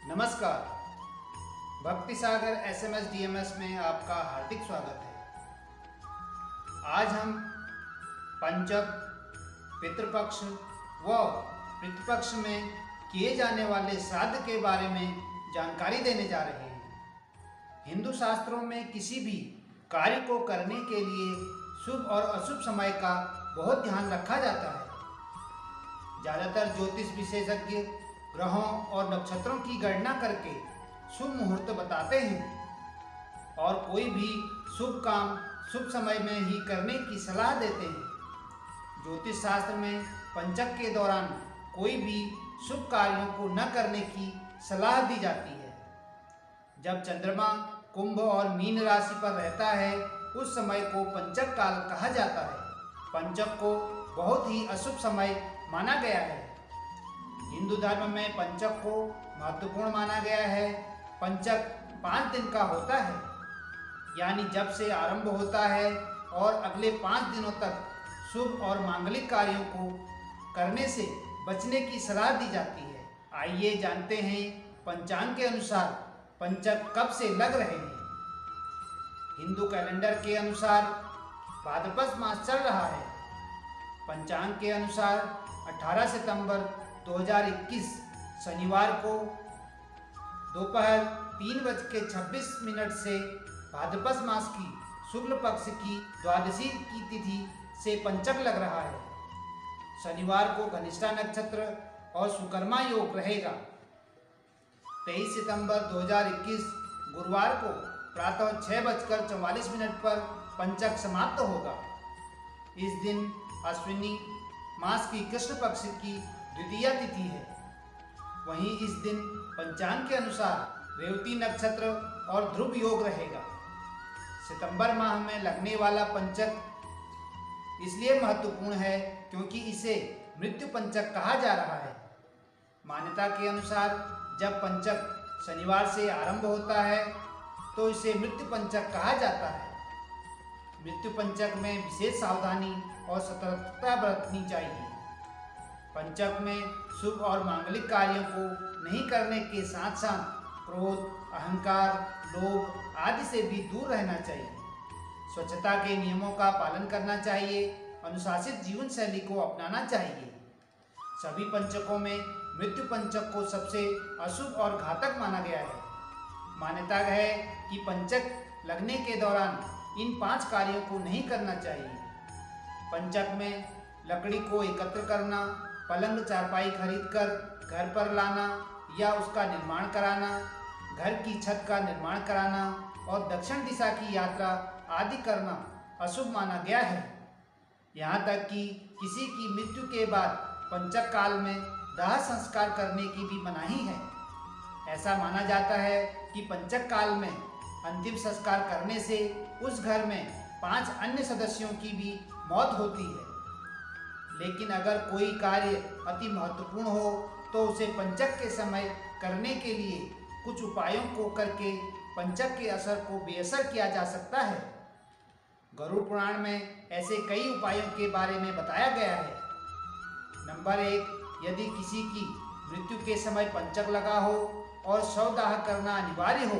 नमस्कार। भक्ति सागर SMS DMs में आपका हार्दिक स्वागत है। आज हम पंचक, पितृपक्ष व पितृपक्ष में किए जाने वाले श्राद्ध के बारे में जानकारी देने जा रहे हैं। हिंदू शास्त्रों में किसी भी कार्य को करने के लिए शुभ और अशुभ समय का बहुत ध्यान रखा जाता है। ज़्यादातर ज्योतिष विशेषज्ञ ग्रहों और नक्षत्रों की गणना करके शुभ मुहूर्त बताते हैं और कोई भी शुभ काम शुभ समय में ही करने की सलाह देते हैं। ज्योतिष शास्त्र में पंचक के दौरान कोई भी शुभ कार्यों को न करने की सलाह दी जाती है। जब चंद्रमा कुंभ और मीन राशि पर रहता है उस समय को पंचक काल कहा जाता है। पंचक को बहुत ही अशुभ समय माना गया है। हिंदू धर्म में पंचक को महत्वपूर्ण माना गया है। पंचक 5 दिन का होता है, यानी जब से आरंभ होता है और अगले 5 दिनों तक शुभ और मांगलिक कार्यों को करने से बचने की सलाह दी जाती है। आइए जानते हैं पंचांग के अनुसार पंचक कब से लग रहे हैं। हिंदू कैलेंडर के अनुसार भाद्रपद मास चल रहा है। पंचांग के अनुसार 18 सितंबर 2021 शनिवार को दोपहर 3:26 से भाद्रपद मास की शुक्ल पक्ष की द्वादशी की तिथि से पंचक लग रहा है। शनिवार को घनिष्ठा नक्षत्र और सुकर्मा योग रहेगा। 23 सितंबर 2021 गुरुवार को प्रातः 6:44 पर पंचक समाप्त होगा। इस दिन अश्विनी मास की कृष्ण पक्ष की द्वितीय तिथि है। वहीं इस दिन पंचांग के अनुसार रेवती नक्षत्र और ध्रुव योग रहेगा। सितंबर माह में लगने वाला पंचक इसलिए महत्वपूर्ण है क्योंकि इसे मृत्यु पंचक कहा जा रहा है। मान्यता के अनुसार जब पंचक शनिवार से आरंभ होता है तो इसे मृत्यु पंचक कहा जाता है। मृत्यु पंचक में विशेष सावधानी और सतर्कता बरतनी चाहिए। पंचक में शुभ और मांगलिक कार्यों को नहीं करने के साथ साथ क्रोध, अहंकार, लोभ आदि से भी दूर रहना चाहिए। स्वच्छता के नियमों का पालन करना चाहिए। अनुशासित जीवन शैली को अपनाना चाहिए। सभी पंचकों में मृत्यु पंचक को सबसे अशुभ और घातक माना गया है। मान्यता है कि पंचक लगने के दौरान इन 5 कार्यों को नहीं करना चाहिए। पंचक में लकड़ी को एकत्र करना, पलंग चारपाई खरीदकर घर पर लाना या उसका निर्माण कराना, घर की छत का निर्माण कराना और दक्षिण दिशा की यात्रा आदि करना अशुभ माना गया है। यहाँ तक कि किसी की मृत्यु के बाद पंचक काल में दाह संस्कार करने की भी मनाही है। ऐसा माना जाता है कि पंचक काल में अंतिम संस्कार करने से उस घर में 5 अन्य सदस्यों की भी मौत होती है। लेकिन अगर कोई कार्य अति महत्वपूर्ण हो तो उसे पंचक के समय करने के लिए कुछ उपायों को करके पंचक के असर को बेअसर किया जा सकता है। गरुड़ पुराण में ऐसे कई उपायों के बारे में बताया गया है। नंबर 1, यदि किसी की मृत्यु के समय पंचक लगा हो और शवदाह करना अनिवार्य हो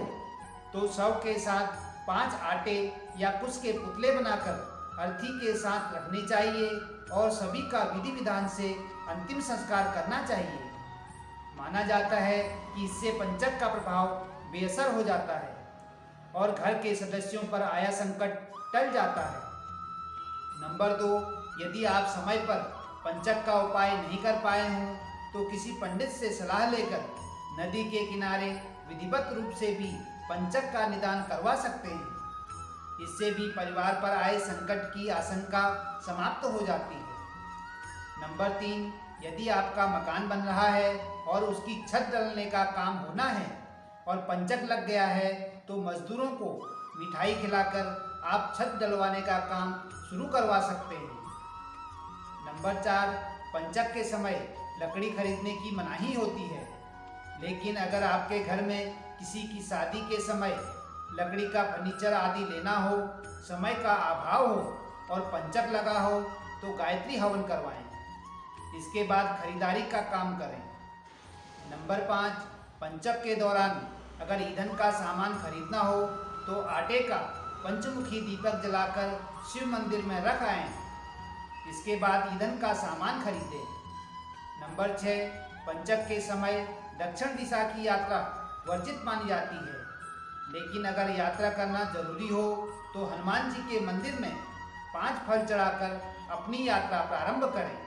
तो शव के साथ 5 आटे या कुश के पुतले बनाकर अर्थी के साथ रखने चाहिए और सभी का विधि विधान से अंतिम संस्कार करना चाहिए। माना जाता है कि इससे पंचक का प्रभाव बेअसर हो जाता है और घर के सदस्यों पर आया संकट टल जाता है। नंबर 2, यदि आप समय पर पंचक का उपाय नहीं कर पाए हों तो किसी पंडित से सलाह लेकर नदी के किनारे विधिवत रूप से भी पंचक का निदान करवा सकते हैं। इससे भी परिवार पर आए संकट की आशंका समाप्त हो जाती है। नंबर 3, यदि आपका मकान बन रहा है और उसकी छत डलने का काम होना है और पंचक लग गया है तो मजदूरों को मिठाई खिलाकर आप छत डलवाने का काम शुरू करवा सकते हैं। नंबर 4, पंचक के समय लकड़ी खरीदने की मनाही होती है। लेकिन अगर आपके घर में किसी की शादी के समय लकड़ी का फर्नीचर आदि लेना हो, समय का अभाव हो और पंचक लगा हो तो गायत्री हवन करवाएं। इसके बाद खरीदारी का काम करें। नंबर 5, पंचक के दौरान अगर ईंधन का सामान खरीदना हो तो आटे का पंचमुखी दीपक जलाकर शिव मंदिर में रख आएं। इसके बाद ईंधन का सामान खरीदें। नंबर 6, पंचक के समय दक्षिण दिशा की यात्रा वर्जित मानी जाती है, लेकिन अगर यात्रा करना जरूरी हो तो हनुमान जी के मंदिर में 5 फल चढ़ाकर अपनी यात्रा प्रारंभ करें।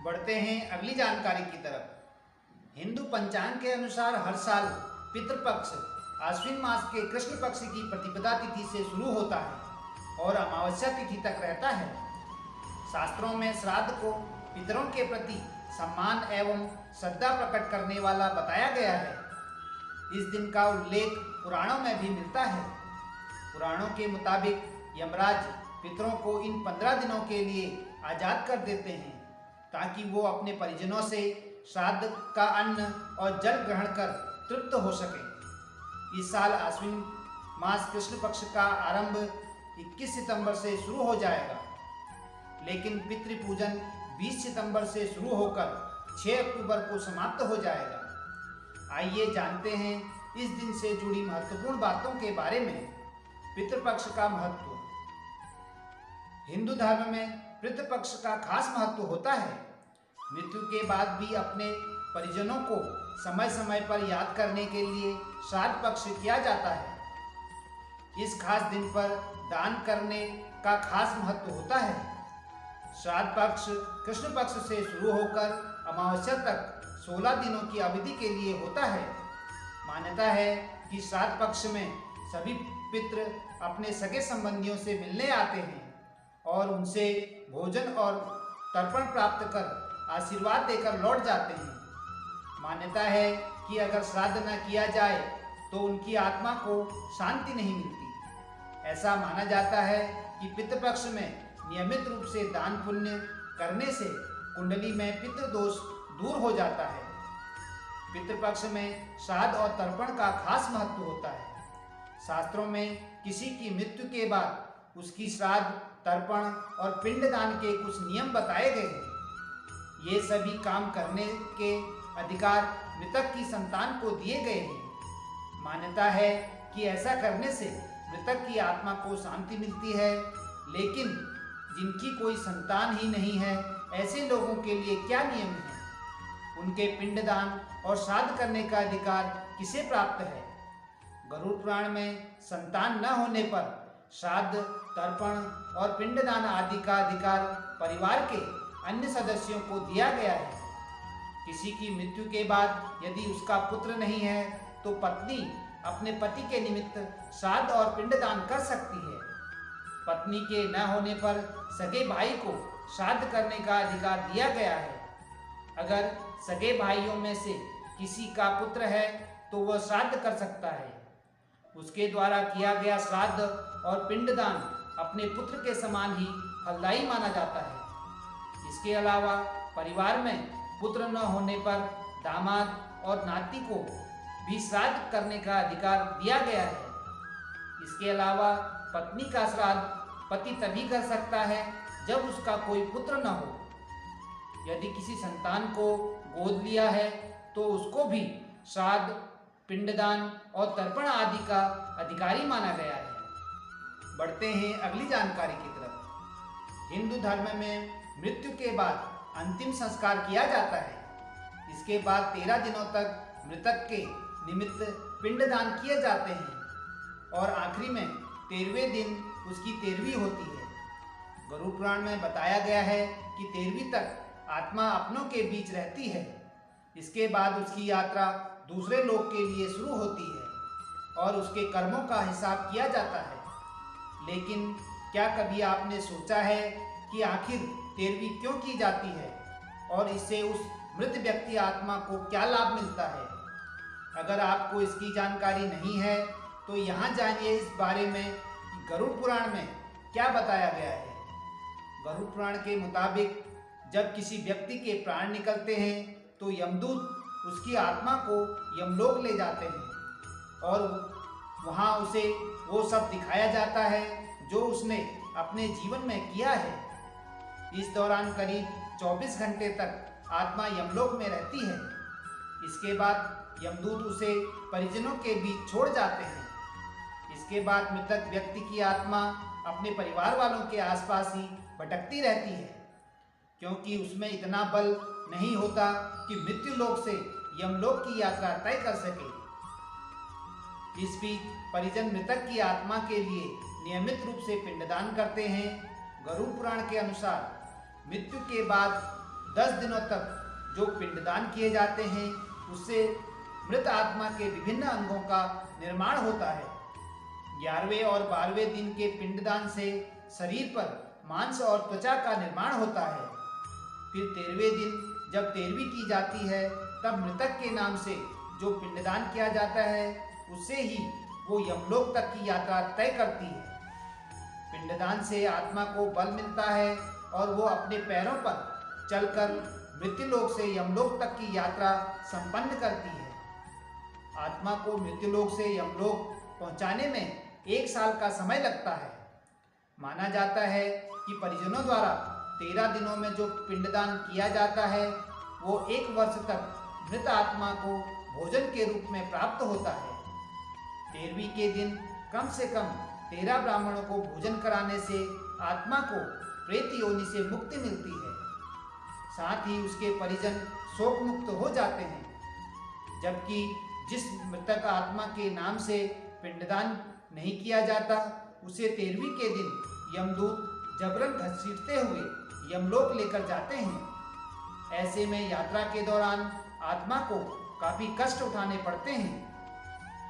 बढ़ते हैं अगली जानकारी की तरफ। हिंदू पंचांग के अनुसार हर साल पितृपक्ष आश्विन मास के कृष्ण पक्ष की प्रतिपदा तिथि से शुरू होता है और अमावस्या तिथि तक रहता है। शास्त्रों में श्राद्ध को पितरों के प्रति सम्मान एवं श्रद्धा प्रकट करने वाला बताया गया है। इस दिन का उल्लेख पुराणों में भी मिलता है। पुराणों के मुताबिक यमराज पितरों को इन 15 दिनों के लिए आजाद कर देते हैं ताकि वो अपने परिजनों से श्राद्ध का अन्न और जल ग्रहण कर तृप्त हो सके। इस साल आश्विन मास कृष्ण पक्ष का आरंभ 21 सितंबर से शुरू हो जाएगा, लेकिन पितृ पूजन 20 सितंबर से शुरू होकर 6 अक्टूबर को समाप्त हो जाएगा। आइए जानते हैं इस दिन से जुड़ी महत्वपूर्ण बातों के बारे में। पितृपक्ष का महत्व। हिंदू धर्म में पितृपक्ष का खास महत्व होता है। मृत्यु के बाद भी अपने परिजनों को समय समय पर याद करने के लिए श्राद्ध पक्ष किया जाता है। इस खास दिन पर दान करने का खास महत्व होता है। श्राद्ध पक्ष कृष्ण पक्ष से शुरू होकर अमावस्या तक 16 दिनों की अवधि के लिए होता है। मान्यता है कि श्राद्ध पक्ष में सभी पितृ अपने सगे संबंधियों से मिलने आते हैं और उनसे भोजन और तर्पण प्राप्त कर आशीर्वाद देकर लौट जाते हैं। मान्यता है कि अगर श्राद्ध न किया जाए तो उनकी आत्मा को शांति नहीं मिलती। ऐसा माना जाता है कि पितृपक्ष में नियमित रूप से दान पुण्य करने से कुंडली में पितृदोष दूर हो जाता है। पितृपक्ष में श्राद्ध और तर्पण का खास महत्व होता है। शास्त्रों में किसी की मृत्यु के बाद उसकी श्राद्ध, तर्पण और पिंडदान के कुछ नियम बताए गए हैं। ये सभी काम करने के अधिकार मृतक की संतान को दिए गए हैं। मान्यता है कि ऐसा करने से मृतक की आत्मा को शांति मिलती है, लेकिन जिनकी कोई संतान ही नहीं है, ऐसे लोगों के लिए क्या नियम है? उनके पिंडदान और श्राद्ध करने का अधिकार किसे प्राप्त है? गरुड़ पुराण में संतान न होने पर श्राद्ध, तर्पण और पिंडदान आदि का अधिकार परिवार के अन्य सदस्यों को दिया गया है। किसी की मृत्यु के बाद यदि उसका पुत्र नहीं है तो पत्नी अपने पति के निमित्त श्राद्ध और पिंडदान कर सकती है। पत्नी के न होने पर सगे भाई को श्राद्ध करने का अधिकार दिया गया है। अगर सगे भाइयों में से किसी का पुत्र है तो वह श्राद्ध कर सकता है। उसके द्वारा किया गया श्राद्ध और पिंडदान अपने पुत्र के समान ही फलदायी माना जाता है। इसके अलावा परिवार में पुत्र न होने पर दामाद और नाती को भी श्राद्ध करने का अधिकार दिया गया है। इसके अलावा पत्नी का श्राद्ध पति तभी कर सकता है जब उसका कोई पुत्र न हो। यदि किसी संतान को गोद लिया है तो उसको भी श्राद्ध, पिंडदान और तर्पण आदि का अधिकारी माना गया है। बढ़ते हैं अगली जानकारी की तरफ। हिंदू धर्म में मृत्यु के बाद अंतिम संस्कार किया जाता है। इसके बाद 13 दिनों तक मृतक के निमित्त पिंडदान किए जाते हैं और आखिरी में 13वें दिन उसकी 13वीं होती है। गरुड़ पुराण में बताया गया है कि 13वीं तक आत्मा अपनों के बीच रहती है। इसके बाद उसकी यात्रा दूसरे लोक के लिए शुरू होती है और उसके कर्मों का हिसाब किया जाता है। लेकिन क्या कभी आपने सोचा है कि आखिर 13वीं क्यों की जाती है और इससे उस मृत व्यक्ति आत्मा को क्या लाभ मिलता है? अगर आपको इसकी जानकारी नहीं है तो यहाँ जानिए इस बारे में कि गरुड़ पुराण में क्या बताया गया है। गरुड़ पुराण के मुताबिक जब किसी व्यक्ति के प्राण निकलते हैं तो यमदूत उसकी आत्मा को यमलोक ले जाते हैं और वहाँ उसे वो सब दिखाया जाता है जो उसने अपने जीवन में किया है। इस दौरान करीब 24 घंटे तक आत्मा यमलोक में रहती है। इसके बाद यमदूत उसे परिजनों के बीच छोड़ जाते हैं। इसके बाद मृतक व्यक्ति की आत्मा अपने परिवार वालों के आसपास ही भटकती रहती है, क्योंकि उसमें इतना बल नहीं होता कि मृत्यु लोक से यमलोक की यात्रा तय कर सके। इस बीच परिजन मृतक की आत्मा के लिए नियमित रूप से पिंडदान करते हैं। गरुड़ पुराण के अनुसार मृत्यु के बाद 10 दिनों तक जो पिंडदान किए जाते हैं उससे मृत आत्मा के विभिन्न अंगों का निर्माण होता है। 11वें और 12वें दिन के पिंडदान से शरीर पर मांस और त्वचा का निर्माण होता है। फिर 13वें दिन जब 13वीं की जाती है तब मृतक के नाम से जो पिंडदान किया जाता है उससे ही वो यमलोक तक की यात्रा तय करती है। पिंडदान से आत्मा को बल मिलता है और वो अपने पैरों पर चलकर मृत्युलोक से यमलोक तक की यात्रा संपन्न करती है। आत्मा को मृत्युलोक से यमलोक पहुंचाने में 1 साल का समय लगता है। माना जाता है कि परिजनों द्वारा 13 दिनों में जो पिंडदान किया जाता है वो 1 वर्ष तक मृत आत्मा को भोजन के रूप में प्राप्त होता है। 13वीं के दिन कम से कम 13 ब्राह्मणों को भोजन कराने से आत्मा को प्रेत योनि से मुक्ति मिलती है। साथ ही उसके परिजन शोक मुक्त हो जाते हैं। जबकि जिस मृतक आत्मा के नाम से पिंडदान नहीं किया जाता उसे 13वीं के दिन यमदूत जबरन घसीटते हुए यमलोक लेकर जाते हैं। ऐसे में यात्रा के दौरान आत्मा को काफी कष्ट उठाने पड़ते हैं।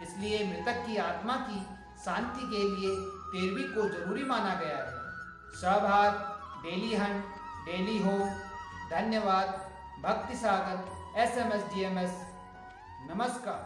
इसलिए मृतक की आत्मा की शांति के लिए 13वीं को जरूरी माना गया है। सहभाग, डेली हंट, डेली होम। धन्यवाद। भक्ति सागर SMS DMS। नमस्कार।